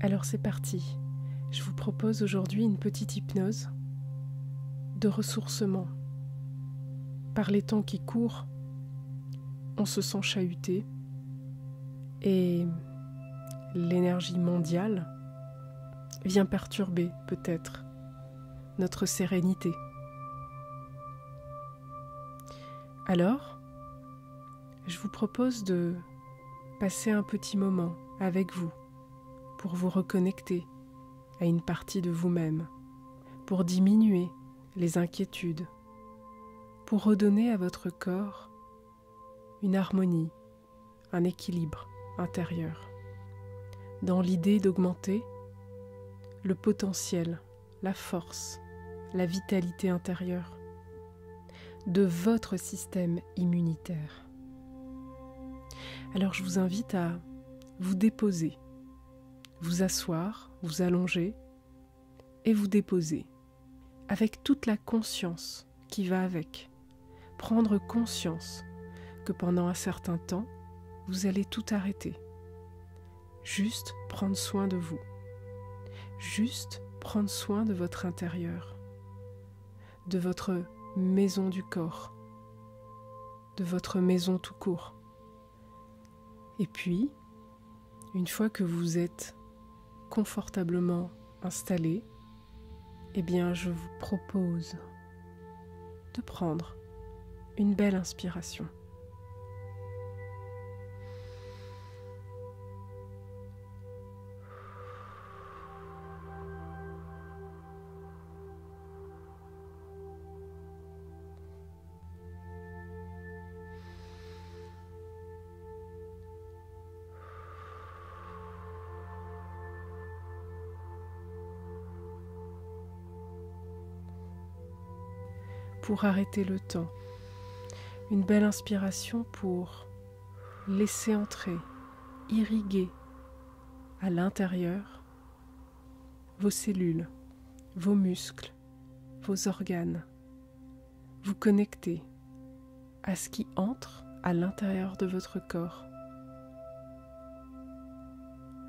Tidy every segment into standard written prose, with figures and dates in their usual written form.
Alors c'est parti. Je vous propose aujourd'hui une petite hypnose de ressourcement. Par les temps qui courent, on se sent chahuté et l'énergie mondiale vient perturber peut-être notre sérénité. Alors, je vous propose de passer un petit moment avec vous pour vous reconnecter à une partie de vous-même, pour diminuer les inquiétudes, pour redonner à votre corps une harmonie, un équilibre intérieur, dans l'idée d'augmenter le potentiel, la force, la vitalité intérieure de votre système immunitaire. Alors je vous invite à vous déposer, vous asseoir, vous allonger et vous déposer avec toute la conscience qui va avec. Prendre conscience que pendant un certain temps, vous allez tout arrêter. Juste prendre soin de vous. Juste prendre soin de votre intérieur, de votre maison du corps, de votre maison tout court. Et puis, une fois que vous êtes confortablement installé, eh bien, je vous propose de prendre une belle inspiration. Pour arrêter le temps, une belle inspiration pour laisser entrer, irriguer à l'intérieur vos cellules, vos muscles, vos organes, vous connecter à ce qui entre à l'intérieur de votre corps.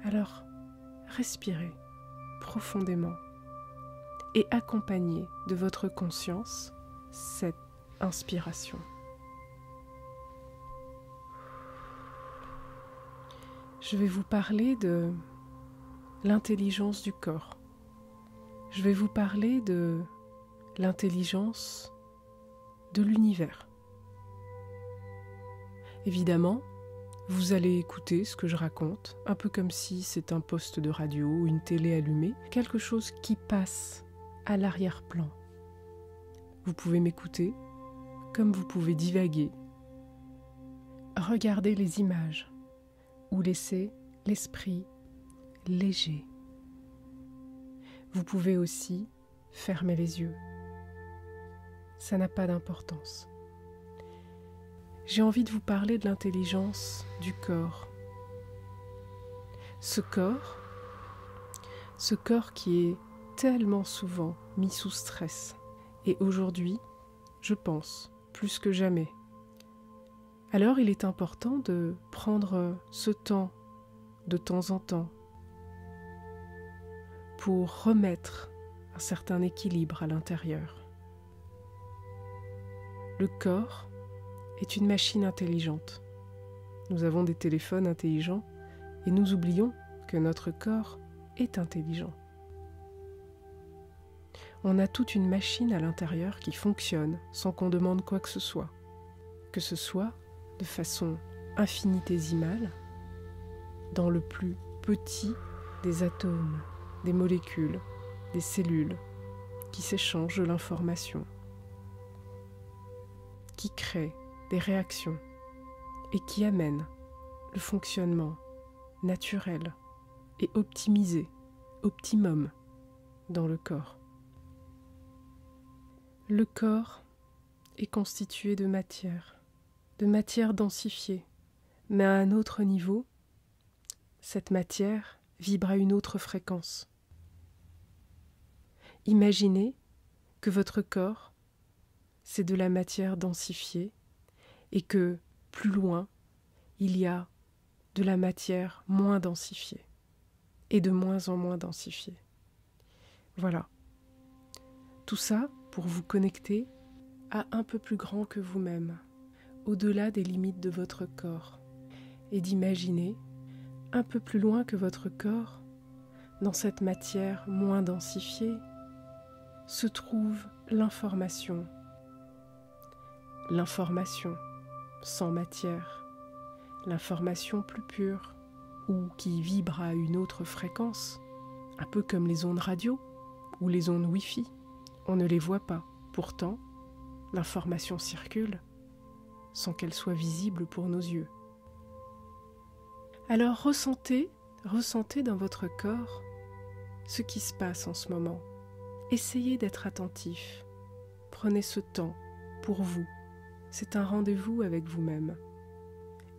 Alors, respirez profondément et accompagnez de votre conscience cette inspiration. Je vais vous parler de l'intelligence du corps. Je vais vous parler de l'intelligence de l'univers. Évidemment, vous allez écouter ce que je raconte, un peu comme si c'est un poste de radio ou une télé allumée, quelque chose qui passe à l'arrière-plan. Vous pouvez m'écouter comme vous pouvez divaguer. Regardez les images ou laissez l'esprit léger. Vous pouvez aussi fermer les yeux. Ça n'a pas d'importance. J'ai envie de vous parler de l'intelligence du corps. Ce corps qui est tellement souvent mis sous stress. Et aujourd'hui, je pense, plus que jamais. Alors il est important de prendre ce temps de temps en temps pour remettre un certain équilibre à l'intérieur. Le corps est une machine intelligente. Nous avons des téléphones intelligents et nous oublions que notre corps est intelligent. On a toute une machine à l'intérieur qui fonctionne sans qu'on demande quoi que ce soit de façon infinitésimale, dans le plus petit des atomes, des molécules, des cellules, qui s'échangent de l'information, qui créent des réactions et qui amènent le fonctionnement naturel et optimisé, optimum, dans le corps. Le corps est constitué de matière densifiée, mais à un autre niveau, cette matière vibre à une autre fréquence. Imaginez que votre corps, c'est de la matière densifiée et que, plus loin, il y a de la matière moins densifiée. et de moins en moins densifié. Voilà. Tout ça pour vous connecter à un peu plus grand que vous-même, au-delà des limites de votre corps, et d'imaginer un peu plus loin que votre corps, dans cette matière moins densifiée, se trouve l'information. L'information sans matière, l'information plus pure, ou qui vibre à une autre fréquence, un peu comme les ondes radio ou les ondes Wi-Fi. On ne les voit pas, pourtant, l'information circule sans qu'elle soit visible pour nos yeux. Alors ressentez dans votre corps ce qui se passe en ce moment. Essayez d'être attentif. Prenez ce temps pour vous. C'est un rendez-vous avec vous-même.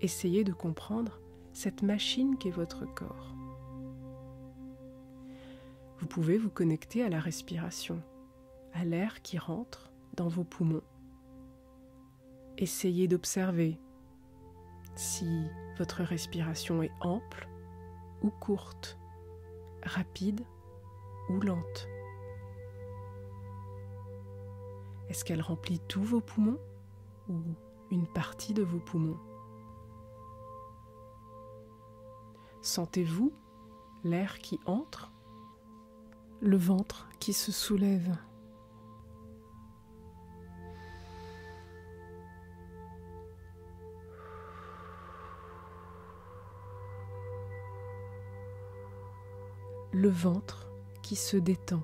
Essayez de comprendre cette machine qu'est votre corps. Vous pouvez vous connecter à la respiration, à l'air qui rentre dans vos poumons. Essayez d'observer si votre respiration est ample ou courte, rapide ou lente. Est-ce qu'elle remplit tous vos poumons ou une partie de vos poumons? Sentez-vous l'air qui entre, le ventre qui se soulève? Le ventre qui se détend.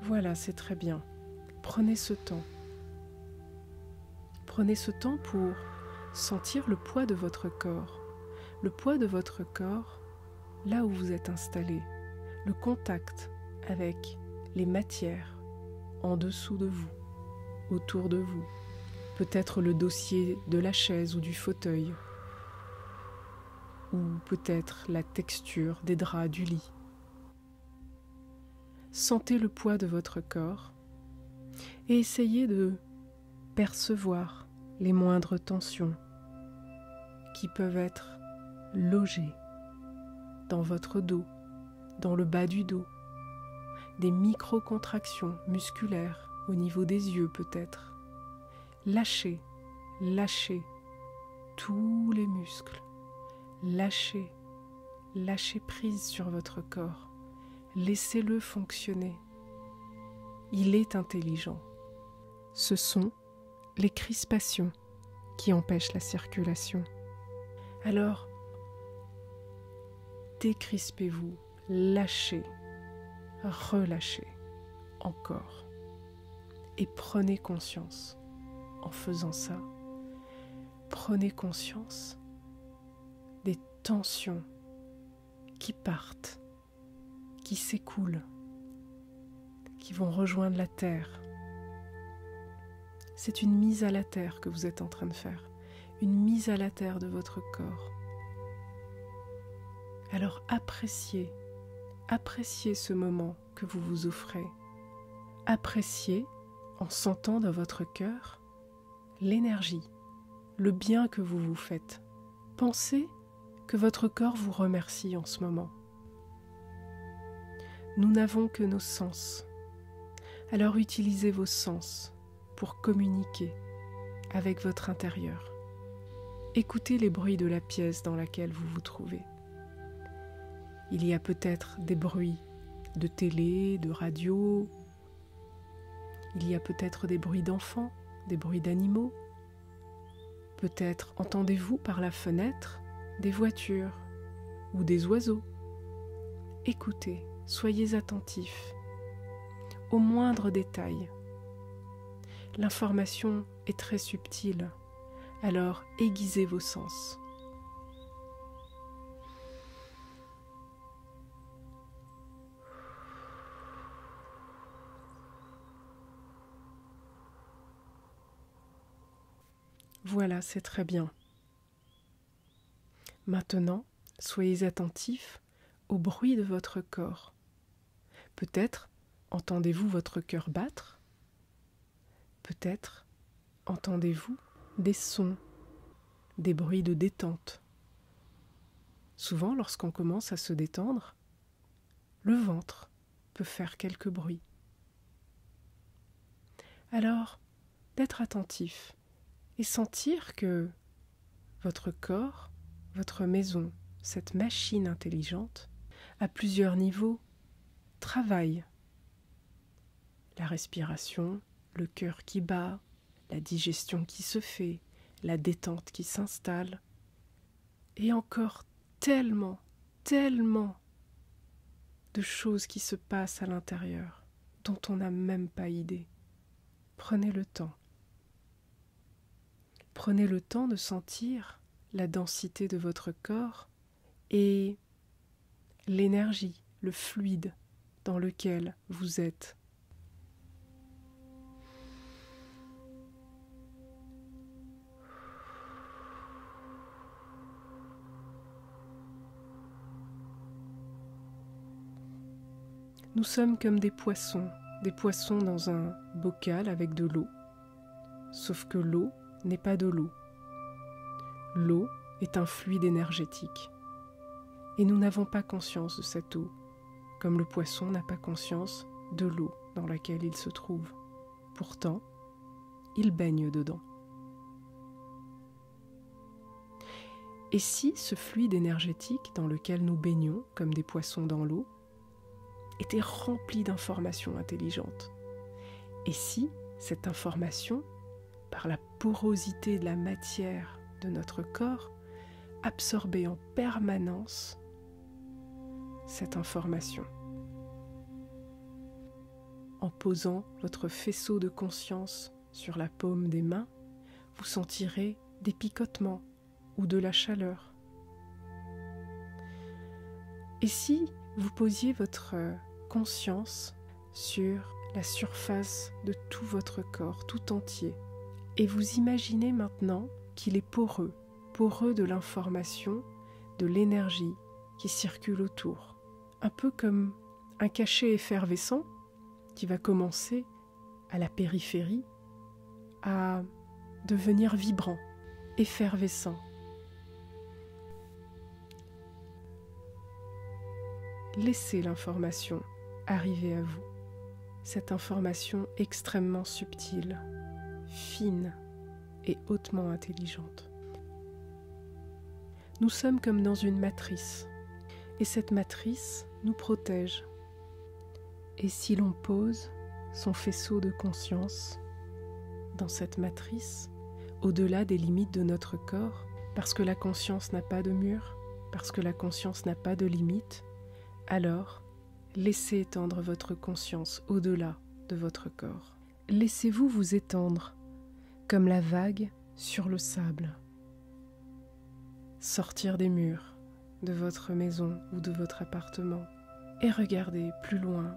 Voilà, c'est très bien. Prenez ce temps. Prenez ce temps pour sentir le poids de votre corps. Le poids de votre corps, là où vous êtes installé. Le contact avec les matières en dessous de vous, autour de vous. Peut-être le dossier de la chaise ou du fauteuil. Ou peut-être la texture des draps du lit. Sentez le poids de votre corps et essayez de percevoir les moindres tensions qui peuvent être logées dans votre dos, dans le bas du dos, des micro-contractions musculaires au niveau des yeux peut-être. Lâchez tous les muscles. Lâchez prise sur votre corps. Laissez-le fonctionner. Il est intelligent. Ce sont les crispations qui empêchent la circulation. Alors, décrispez-vous, lâchez, relâchez encore. Et prenez conscience. En faisant ça, prenez conscience des tensions qui partent, qui s'écoulent, qui vont rejoindre la terre. C'est une mise à la terre que vous êtes en train de faire, une mise à la terre de votre corps. Alors appréciez ce moment que vous vous offrez. Appréciez en sentant dans votre cœur l'énergie, le bien que vous vous faites. Pensez que votre corps vous remercie en ce moment. Nous n'avons que nos sens. Alors utilisez vos sens pour communiquer avec votre intérieur. Écoutez les bruits de la pièce dans laquelle vous vous trouvez. Il y a peut-être des bruits de télé, de radio. Il y a peut-être des bruits d'enfants, des bruits d'animaux. Peut-être entendez-vous par la fenêtre des voitures ou des oiseaux. Écoutez. Soyez attentifs aux moindres détails. L'information est très subtile, alors aiguisez vos sens. Voilà, c'est très bien. Maintenant, soyez attentifs au bruit de votre corps. Peut-être entendez-vous votre cœur battre. Peut-être entendez-vous des sons, des bruits de détente. Souvent, lorsqu'on commence à se détendre, le ventre peut faire quelques bruits. Alors, d'être attentif et sentir que votre corps, votre maison, cette machine intelligente, à plusieurs niveaux, travaille. La respiration, le cœur qui bat, la digestion qui se fait, la détente qui s'installe, et encore tellement de choses qui se passent à l'intérieur dont on n'a même pas idée. Prenez le temps. Prenez le temps de sentir la densité de votre corps et l'énergie, le fluide dans lequel vous êtes. Nous sommes comme des poissons dans un bocal avec de l'eau. Sauf que l'eau n'est pas de l'eau. L'eau est un fluide énergétique. Et nous n'avons pas conscience de cette eau, comme le poisson n'a pas conscience de l'eau dans laquelle il se trouve. Pourtant, il baigne dedans. Et si ce fluide énergétique dans lequel nous baignons, comme des poissons dans l'eau, était rempli d'informations intelligentes? Et si cette information, par la porosité de la matière de notre corps, absorbait en permanence cette information? En posant votre faisceau de conscience sur la paume des mains, vous sentirez des picotements ou de la chaleur. Et si vous posiez votre conscience sur la surface de tout votre corps, tout entier, et vous imaginez maintenant qu'il est poreux de l'information, de l'énergie qui circule autour, un peu comme un cachet effervescent qui va commencer à la périphérie à devenir vibrant, effervescent. Laissez l'information arriver à vous, cette information extrêmement subtile, fine et hautement intelligente. Nous sommes comme dans une matrice, et cette matrice nous protège. Et si l'on pose son faisceau de conscience dans cette matrice, au-delà des limites de notre corps, parce que la conscience n'a pas de mur, parce que la conscience n'a pas de limite, alors laissez étendre votre conscience au-delà de votre corps. Laissez-vous vous étendre comme la vague sur le sable. Sortir des murs de votre maison ou de votre appartement et regardez plus loin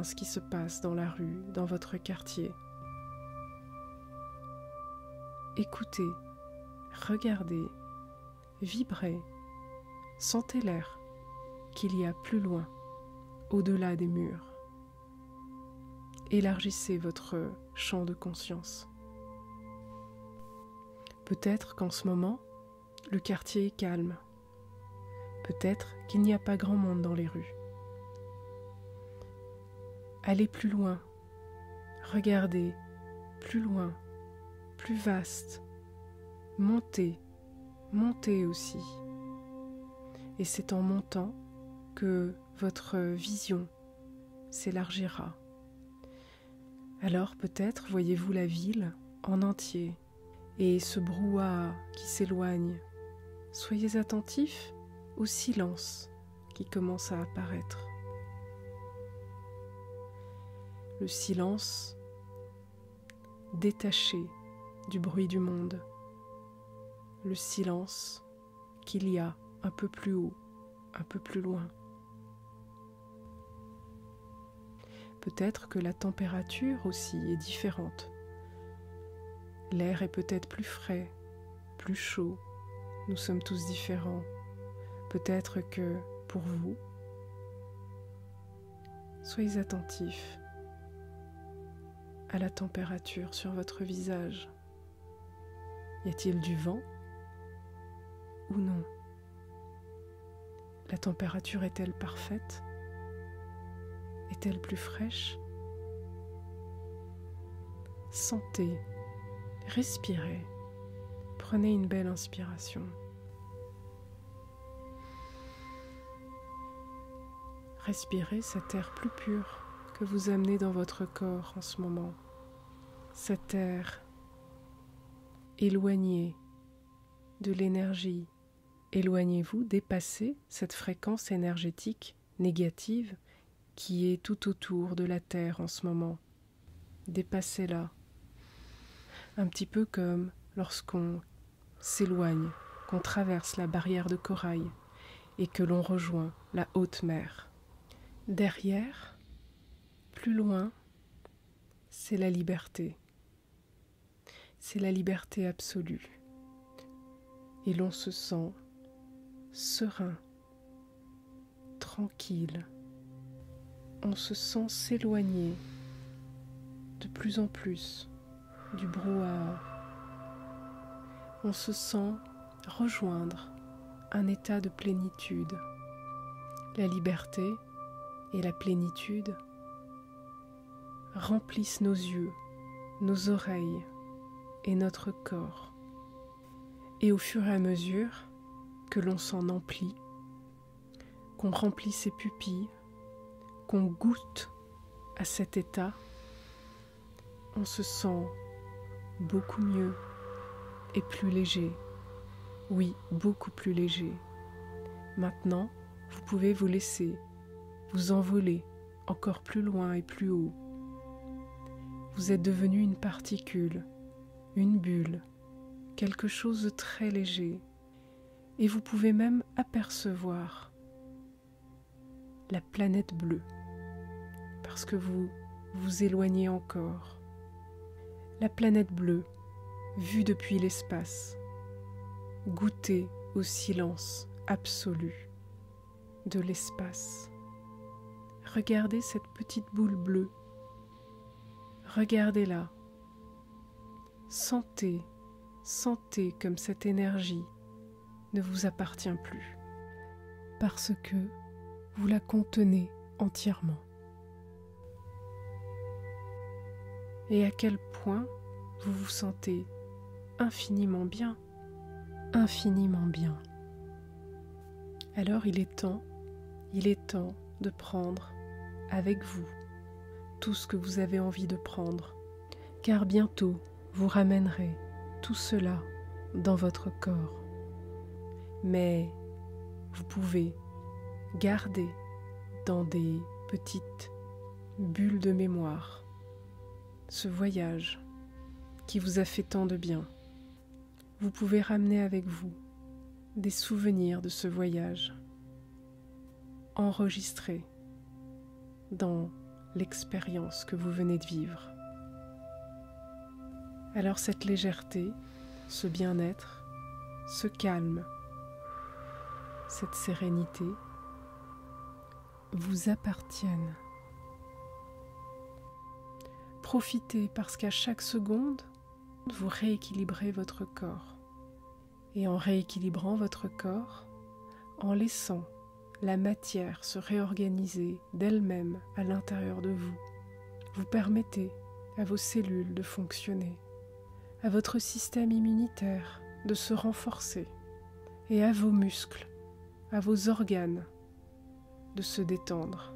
ce qui se passe dans la rue, dans votre quartier. Écoutez, regardez, vibrez, sentez l'air qu'il y a plus loin, au-delà des murs. Élargissez votre champ de conscience. Peut-être qu'en ce moment, le quartier est calme. Peut-être qu'il n'y a pas grand monde dans les rues. Allez plus loin, regardez, plus loin, plus vaste. Montez aussi. Et c'est en montant que votre vision s'élargira. Alors peut-être voyez-vous la ville en entier et ce brouhaha qui s'éloigne. Soyez attentifs au silence qui commence à apparaître. Le silence détaché du bruit du monde. Le silence qu'il y a un peu plus haut, un peu plus loin. Peut-être que la température aussi est différente. L'air est peut-être plus frais, plus chaud. Nous sommes tous différents. Peut-être que pour vous, soyez attentifs à la température sur votre visage. Y a-t-il du vent ou non? La température est-elle parfaite? Est-elle plus fraîche? Sentez, respirez, prenez une belle inspiration. Respirez cet air plus pur que vous amenez dans votre corps en ce moment. Cet air éloigné de l'énergie. Éloignez-vous, dépassez cette fréquence énergétique négative qui est tout autour de la Terre en ce moment. Dépassez-la. Un petit peu comme lorsqu'on s'éloigne, qu'on traverse la barrière de corail et que l'on rejoint la haute mer. Derrière, plus loin, c'est la liberté. C'est la liberté absolue. Et l'on se sent serein, tranquille. On se sent s'éloigner de plus en plus du brouhaha. On se sent rejoindre un état de plénitude. La liberté et la plénitude remplissent nos yeux, nos oreilles et notre corps. Et au fur et à mesure que l'on s'en emplit, qu'on remplit ses pupilles, qu'on goûte à cet état, on se sent beaucoup mieux et plus léger. Oui, beaucoup plus léger. Maintenant, vous pouvez vous laisser vous envoler encore plus loin et plus haut. Vous êtes devenu une particule, une bulle, quelque chose de très léger, et vous pouvez même apercevoir la planète bleue, parce que vous vous éloignez encore. La planète bleue, vue depuis l'espace, goûtez au silence absolu de l'espace. Regardez cette petite boule bleue, regardez-la, sentez comme cette énergie ne vous appartient plus, parce que vous la contenez entièrement. Et à quel point vous vous sentez infiniment bien, infiniment bien. Alors il est temps de prendre avec vous tout ce que vous avez envie de prendre, car bientôt vous ramènerez tout cela dans votre corps. Mais vous pouvez garder dans des petites bulles de mémoire ce voyage qui vous a fait tant de bien. Vous pouvez ramener avec vous des souvenirs de ce voyage, enregistrés dans l'expérience que vous venez de vivre. Alors cette légèreté, ce bien-être, ce calme, cette sérénité vous appartiennent. Profitez parce qu'à chaque seconde, vous rééquilibrez votre corps. Et en rééquilibrant votre corps, en laissant la matière se réorganiser d'elle-même à l'intérieur de vous, vous permettez à vos cellules de fonctionner, à votre système immunitaire de se renforcer et à vos muscles, à vos organes de se détendre.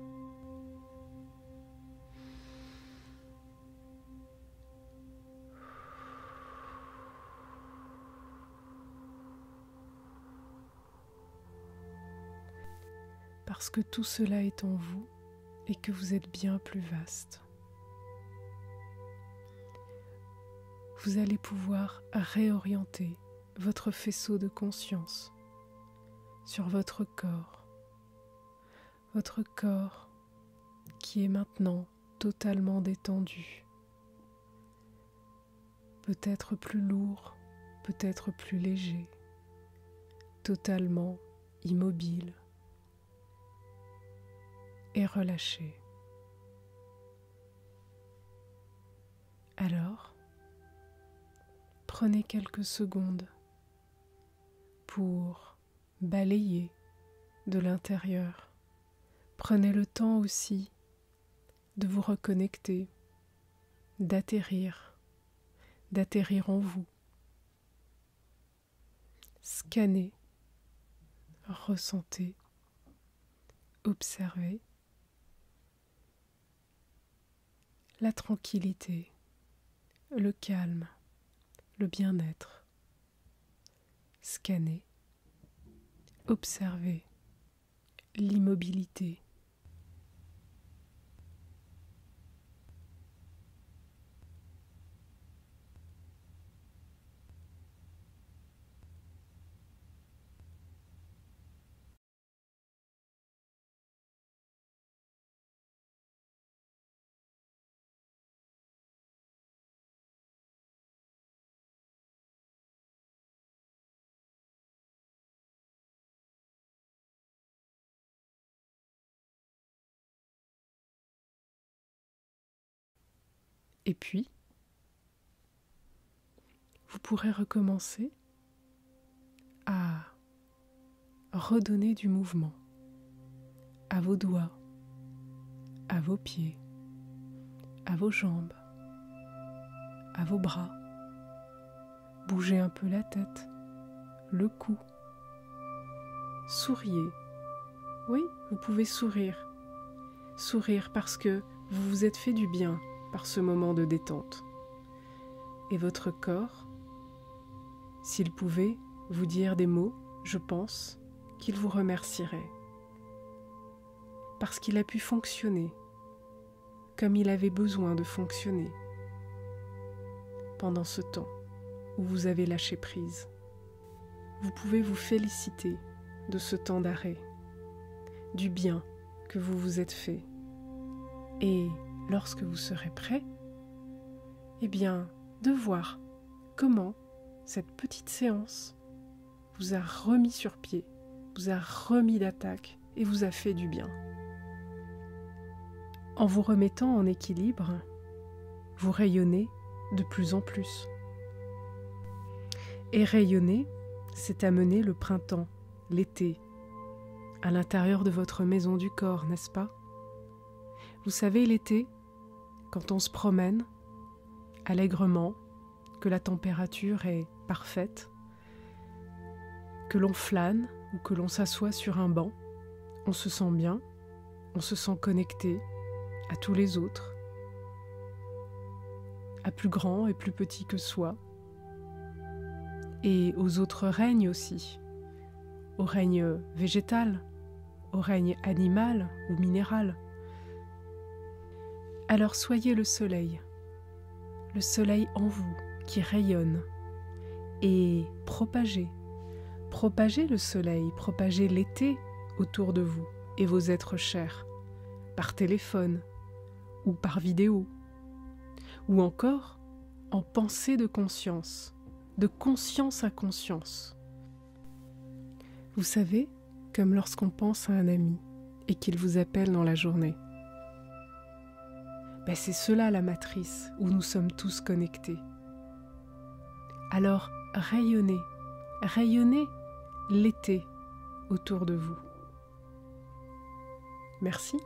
Parce que tout cela est en vous et que vous êtes bien plus vaste. Vous allez pouvoir réorienter votre faisceau de conscience sur votre corps qui est maintenant totalement détendu, peut-être plus lourd, peut-être plus léger, totalement immobile et relâché. Alors, prenez quelques secondes pour balayer de l'intérieur. Prenez le temps aussi de vous reconnecter, d'atterrir en vous. Scannez, ressentez, observez la tranquillité, le calme, le bien-être. Scannez, observez l'immobilité. Et puis, vous pourrez recommencer à redonner du mouvement à vos doigts, à vos pieds, à vos jambes, à vos bras. Bougez un peu la tête, le cou. Souriez. Oui, vous pouvez sourire. Sourire parce que vous vous êtes fait du bien par ce moment de détente. Et votre corps, s'il pouvait vous dire des mots, je pense qu'il vous remercierait. Parce qu'il a pu fonctionner comme il avait besoin de fonctionner pendant ce temps où vous avez lâché prise. Vous pouvez vous féliciter de ce temps d'arrêt, du bien que vous vous êtes fait. Et lorsque vous serez prêt, eh bien, de voir comment cette petite séance vous a remis sur pied, vous a remis d'attaque et vous a fait du bien. En vous remettant en équilibre, vous rayonnez de plus en plus. Et rayonner, c'est amener le printemps, l'été, à l'intérieur de votre maison du corps, n'est-ce pas? Vous savez, l'été, quand on se promène allègrement, que la température est parfaite, que l'on flâne ou que l'on s'assoit sur un banc, on se sent bien, on se sent connecté à tous les autres, à plus grand et plus petit que soi, et aux autres règnes aussi, au règne végétal, au règne animal ou minéral. Alors soyez le soleil en vous qui rayonne, et propagez le soleil, propagez l'été autour de vous et vos êtres chers, par téléphone ou par vidéo, ou encore en pensée de conscience à conscience. Vous savez, comme lorsqu'on pense à un ami et qu'il vous appelle dans la journée. C'est cela la matrice où nous sommes tous connectés. Alors rayonnez l'été autour de vous. Merci.